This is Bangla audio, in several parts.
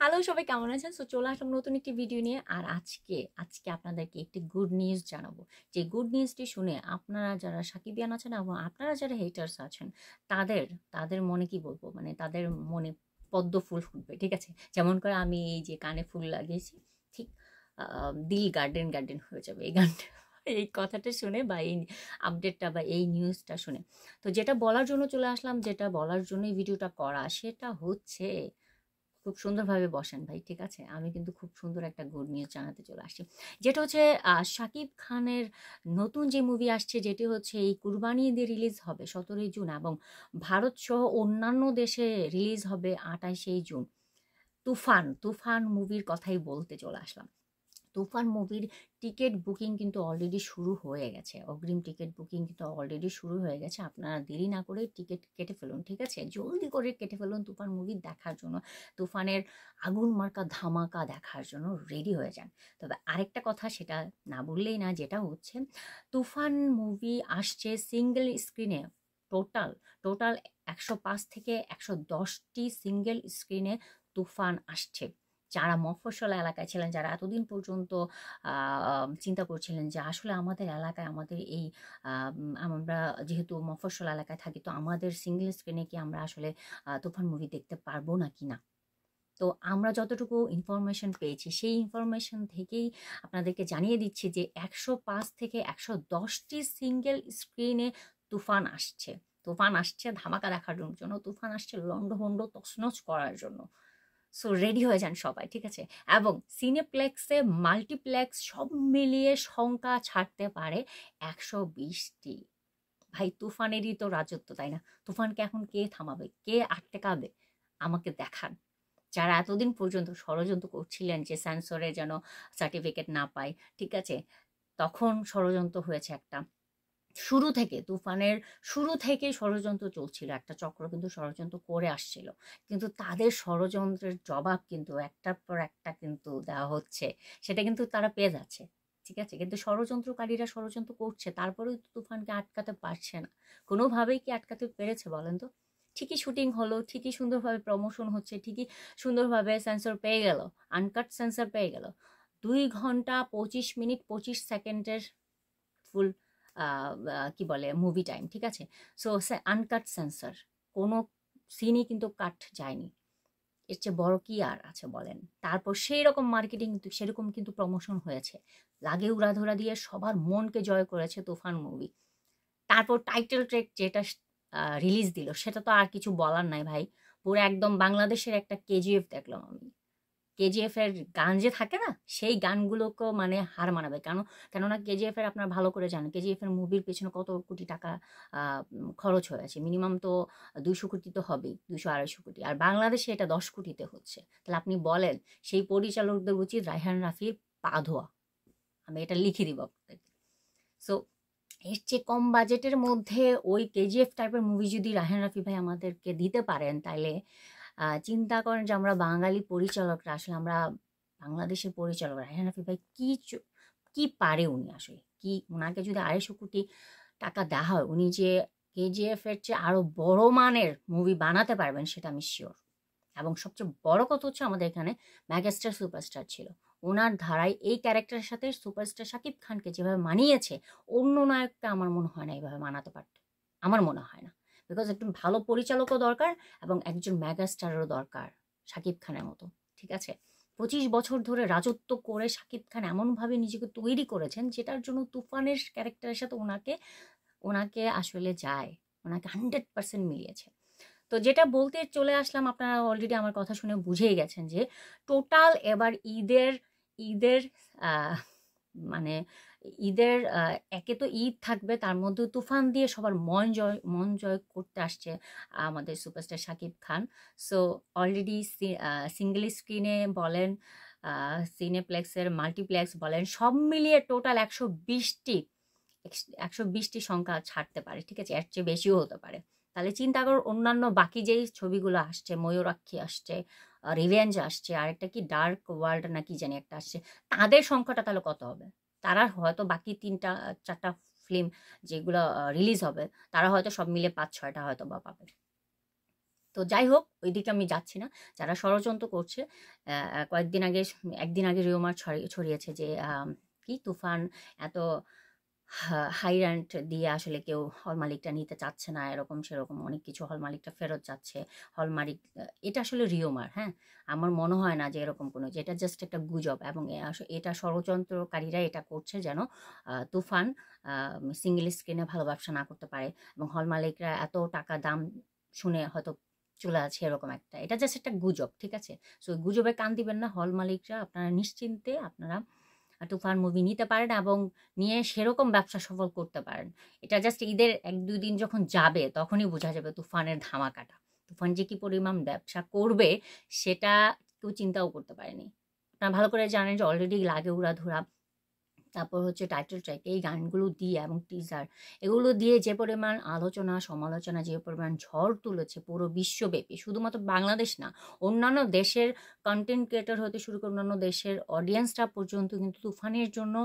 হ্যালো সবাই কেমন আছেন? সো চলে আসলাম নতুন একটি ভিডিও নিয়ে। আর আজকে আপনাদেরকে একটি গুড নিউজ জানাবো। যে গুড নিউজটি শুনে আপনারা যারা সাকিবিয়ান আছেন এবং আপনারা যারা হেটার্স আছেন তাদের তাদের মনে কি বলবো মানে তাদের মনে পদ্ম ফুল ফুটবে, ঠিক আছে? যেমন করে আমি এই যে কানে ফুল লাগিয়েছি, ঠিক দিল গার্ডেন গার্ডেন হয়ে যাবে এই গানটা এই কথাটা শুনে বা এই আপডেটটা বা এই নিউজটা শুনে। তো যেটা বলার জন্য চলে আসলাম, যেটা বলার জন্যই ভিডিওটা করা, সেটা হচ্ছে খুব সুন্দরভাবে বসেন ভাই, ঠিক আছে? আমি কিন্তু খুব সুন্দর একটা গুড নিউজ জানাতে চলে আসছি। যেটা হচ্ছে শাকিব খানের নতুন যে মুভি আসছে, যেটি হচ্ছে এই কুরবানি ঈদে রিলিজ হবে 17ই জুন এবং ভারত সহ অন্যান্য দেশে রিলিজ হবে 28শে জুন। তুফান মুভির কথাই বলতে চলে আসলাম। তুফান মুভির টিকিট বুকিং কিন্তু অলরেডি শুরু হয়ে গেছে। অগ্রিম টিকিট বুকিং কিন্তু অলরেডি শুরু হয়ে গেছে। আপনারা দেরি না করে টিকিট কেটে ফেলুন, ঠিক আছে? জলদি করে কেটে ফেলুন তুফান মুভি দেখার জন্য। তুফানের আগুন মার্কা ধামাকা দেখার জন্য রেডি হয়ে যান। তবে আরেকটা কথা, সেটা না বললেই না, যেটা হচ্ছে তুফান মুভি আসছে সিঙ্গেল স্ক্রিনে। টোটাল টোটাল 105 থেকে 110টি সিঙ্গেল স্ক্রিনে তুফান আসছে। যারা মফস্বল এলাকায় ছিলেন, যারা এতদিন পর্যন্ত চিন্তা করছিলেন যে আসলে আমাদের এলাকায় আমাদের এই আমরা যেহেতু মফস্বল এলাকায় থাকি, তো আমাদের সিঙ্গেল স্ক্রিনে কি আমরা আসলে তুফান মুভি দেখতে পারবো নাকি না। তো আমরা যতটুকু ইনফরমেশন পেয়েছি সেই ইনফরমেশন থেকেই আপনাদেরকে জানিয়ে দিচ্ছি যে 105 থেকে 110টি সিঙ্গেল স্ক্রিনে তুফান আসছে। তুফান আসছে ধামাকা দেখার জন্য, তুফান আসছে লন্ডভন্ড তছনছ করার জন্য। সো রেডি হয়ে যান সবাই, ঠিক আছে? এবং সিনেপ্লেক্সে মাল্টিপ্লেক্স সব মিলিয়ে সংখ্যা ছাড়তে পারে 120টি। ভাই তুফানেরই তো রাজত্ব, তাই না? তুফানকে এখন কে থামাবে, কে আটকাবে? আমাকে দেখান। যারা এতদিন পর্যন্ত ষড়যন্ত্র করছিলেন যে সেন্সরে যেন সার্টিফিকেট না পায়, ঠিক আছে? তখন ষড়যন্ত্র হয়েছে একটা। তুফানের শুরু থেকে ষড়যন্ত্র চলছিল, একটা চক্র কিন্তু ষড়যন্ত্র করে আসছিল। কিন্তু তাদের ষড়যন্ত্রের জবাব কিন্তু একটার পর একটা কিন্তু দেওয়া হচ্ছে, সেটা কিন্তু তারা পেয়ে যাচ্ছে, ঠিক আছে? কিন্তু ষড়যন্ত্রকারীরা ষড়যন্ত্র করছে, তারপরেও তো তুফানকে আটকাতে পারছে না। কোনোভাবেই কি আটকাতে পেরেছে বলেন তো? ঠিকই শুটিং হলো, ঠিকই সুন্দরভাবে প্রমোশন হচ্ছে, ঠিকই সুন্দরভাবে সেন্সর পেয়ে গেল, আনকাট সেন্সর পেয়ে গেল। 2 ঘন্টা 25 মিনিট 25 সেকেন্ডের ফুল কি বলে মুভি টাইম, ঠিক আছে? সো আনকাট সেন্সর, কোনো সিনই কিন্তু কাট যায়নি। এর চেয়ে বড় কি আর আছে বলেন? তারপর সেই রকম মার্কেটিং কিন্তু সেরকম কিন্তু প্রমোশন হয়েছে, লাগে উড়াধুরা দিয়ে সবার মনকে জয় করেছে তুফান মুভি। তারপর টাইটেল ট্র্যাক যেটা রিলিজ দিল, সেটা তো আর কিছু বলার নাই ভাই। পুরো একদম বাংলাদেশের একটা কেজিএফ দেখলাম আমি। কেজিএফ এর গান যে থাকে না, সেই গানগুলোকেও মানে হার মানাবে কেন? কেননা কেজিএফ এর আপনার ভালো করে জানেন কেজিএফ এর মুভির পেছনে কত কোটি টাকা খরচ হয়েছে। মিনিমাম তো 200 কোটি তো হবেই, 200-250 কোটি। আর বাংলাদেশে এটা 10 কোটিতে হচ্ছে। তাহলে আপনি বলেন, সেই পরিচালকদের উচিত রায়হান রাফির পা ধোয়া। আমি এটা লিখে দিব আপনাদেরকে। সো এর চেয়ে কম বাজেটের মধ্যে ওই কেজিএফ টাইপের মুভি যদি রায়হান রাফি ভাই আমাদেরকে দিতে পারেন, তাইলে চিন্তা করেন যে আমরা বাঙালি পরিচালকরা আসলে আমরা বাংলাদেশের পরিচালক রায়হান রাফি ভাই কি পারে উনি আসলে কি, ওনাকে যদি 250 কোটি টাকা দেওয়া হয়, উনি যে কেজিএফ এর চেয়ে আরো বড় মানের মুভি বানাতে পারবেন সেটা আমি শিওর। এবং সবচেয়ে বড় কথা হচ্ছে আমাদের এখানে মেগাস্টার সুপারস্টার ছিল, ওনার ধারায় এই ক্যারেক্টারের সাথে সুপারস্টার শাকিব খানকে যেভাবে মানিয়েছে, অন্য নায়ককে আমার মনে হয় না এইভাবে মানাতে পারত। আমার মনে হয় না। বিকজ একজন ভালো পরিচালকও দরকার এবং একজন মেগাস্টারও দরকার শাকিব খানের মতো, ঠিক আছে? 25 বছর ধরে রাজত্ব করে শাকিব খান এমনভাবে নিজেকে তৈরি করেছেন, যেটার জন্য তুফানের ক্যারেক্টারের সাথে ওনাকে ওনাকে আসলে যায়, ওনাকে 100% মিলিয়েছে। তো যেটা বলতে চলে আসলাম, আপনারা অলরেডি আমার কথা শুনে বুঝেই গেছেন যে টোটাল এবার ঈদের আহ, মানে ঈদের একে তো ঈদ থাকবে, তার মধ্যে তুফান দিয়ে সবার মন জয় করতে আসছে আমাদের superstar Shakib Khan. So already single স্ক্রিনে বলেন, সিনেপ্লেক্সের মাল্টিপ্লেক্স বলেন, সব মিলিয়ে টোটাল 120টি সংখ্যা ছাড়তে পারে, ঠিক আছে? এর চেয়ে বেশিও হতে পারে। তাহলে চিন্তা করো অন্যান্য বাকি যেই ছবিগুলো আসছে, ময়ূরাক্ষী আসছে, রিভেঞ্জ আসছে, আরেকটা কি ডার্ক ওয়ার্ল্ড না কি জানি একটা আসছে, তাদের সংখ্যাটা তাহলে কত হবে? তারা হয়তো বাকি 3-4টা ফিল্ম যেগুলো রিলিজ হবে, তারা হয়তো সব মিলে 5-6টা হয়তো বা পাবে। তো যাই হোক ওইদিকে আমি যাচ্ছি না। যারা ষড়যন্ত্র করছে, একদিন আগে রিউমার ছড়িয়েছে যে কি তুফান এত হাই রেন্ট দিয়ে আসলে কেউ হল মালিকটা নিতে চাচ্ছে না, এরকম সেরকম অনেক কিছু, হল মালিকটা ফেরত যাচ্ছে। হল মালিক এটা আসলে রিউমার, হ্যাঁ? আমার মনে হয় না যে এরকম কোনো, যে এটা জাস্ট একটা গুজব, এবং এটা ষড়যন্ত্রকারীরা এটা করছে যেন তুফান সিঙ্গেল স্ক্রিনে ভালো ব্যবসা না করতে পারে, এবং হল মালিকরা এত টাকা দাম শুনে হয়তো চলে আছে এরকম একটা, এটা জাস্ট একটা গুজব, ঠিক আছে? সো গুজবে কান দিবেন না হল মালিকরা, আপনারা নিশ্চিন্তে আপনারা তুফান মুভি নিতে পারেন এবং নিয়ে সেরকম ব্যবসা সফল করতে পারেন। এটা জাস্ট ঈদের 1-2 দিন যখন যাবে তখনই বোঝা যাবে তুফানের ধামাকাটা। তুফান যে কি পরিমাণ ব্যবসা করবে সেটা কেউ চিন্তাও করতে পারেনি। আপনারা ভালো করে জানেন যে অলরেডি লাগে উড়াধুরা, তারপর হচ্ছে টাইটেল ট্র্যাক, এই গানগুলো দিয়ে এবং টিজার, এগুলো দিয়ে যে পরিমাণ আলোচনা সমালোচনা, যে পরিমাণ ঝড় তুলেছে পুরো বিশ্বব্যাপী, শুধুমাত্র বাংলাদেশ না, অন্যান্য দেশের কন্টেন্ট ক্রিয়েটর হতে শুরু করে অন্যান্য দেশের অডিয়েন্সরা পর্যন্ত কিন্তু তুফানের জন্য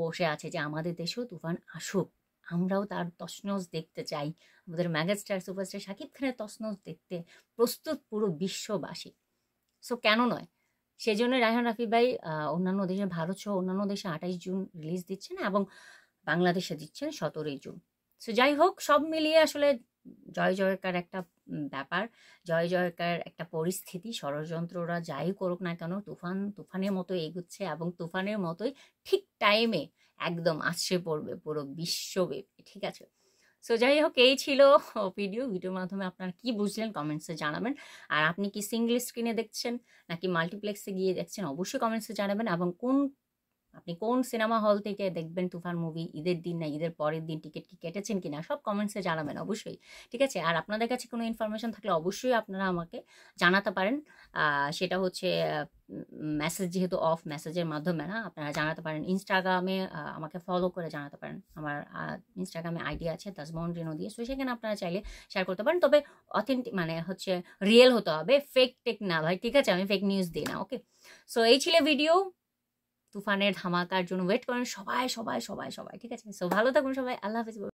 বসে আছে যে আমাদের দেশেও তুফান আসুক, আমরাও তার তছনছ দেখতে চাই, আমাদের মেগাস্টার সুপারস্টার শাকিব খানের তছনছ দেখতে প্রস্তুত পুরো বিশ্ববাসী। সো কেন নয়? সেজন্য রায়হান রাফি ভাই অন্যান্য দেশে, ভারত সহ অন্যান্য দেশে 28 জুন রিলিজ দিচ্ছেন এবং বাংলাদেশে দিচ্ছেন 17 জুন। সো যাই হোক, সব মিলিয়ে আসলে জয় জয়কার একটা ব্যাপার, জয় জয়কার একটা পরিস্থিতি। ষড়যন্ত্ররা যাই করুক না কেন, তুফানের মতো এগুচ্ছে এবং তুফানের মতোই ঠিক টাইমে একদম আছড়ে পড়বে পুরো বিশ্বব্যাপী, ঠিক আছে? সো যাই হোক, এই ছিল ভিডিওর মাধ্যমে আপনারা কি বুঝলেন কমেন্টসে জানাবেন। আর আপনি কি সিঙ্গেল স্ক্রিনে দেখছেন নাকি মাল্টিপ্লেক্সে গিয়ে দেখছেন অবশ্যই কমেন্টসে জানাবেন, এবং আপনি কোন সিনেমা হল থেকে দেখবেন তুফান মুভি, ঈদের দিন না ঈদের পরের দিন টিকিট কি কেটেছেন কিনা সব কমেন্টসে জানাবেন অবশ্যই, ঠিক আছে? আর আপনাদের কাছে কোনো ইনফরমেশন থাকলে অবশ্যই আপনারা আমাকে জানাতে পারেন। সেটা হচ্ছে মেসেজ, যেহেতু অফ, মেসেজের মাধ্যমে না, আপনারা জানাতে পারেন ইনস্টাগ্রামে, আমাকে ফলো করে জানাতে পারেন। আমার ইনস্টাগ্রামে আইডি আছে তাজমহল রিনো দিয়ে, সো সেখানে আপনারা চাইলে শেয়ার করতে পারেন। তবে অথেন্টিক মানে হচ্ছে রিয়েল হতে হবে, ফেক টেক না ভাই, ঠিক আছে? আমি ফেক নিউজ দিই না, ওকে? সো এই ছিল ভিডিও। তুফানের ধামাকার জন্য ওয়েট করেন সবাই সবাই সবাই সবাই, ঠিক আছে? সো ভালো থাকুন সবাই, আল্লাহ হাফিজ।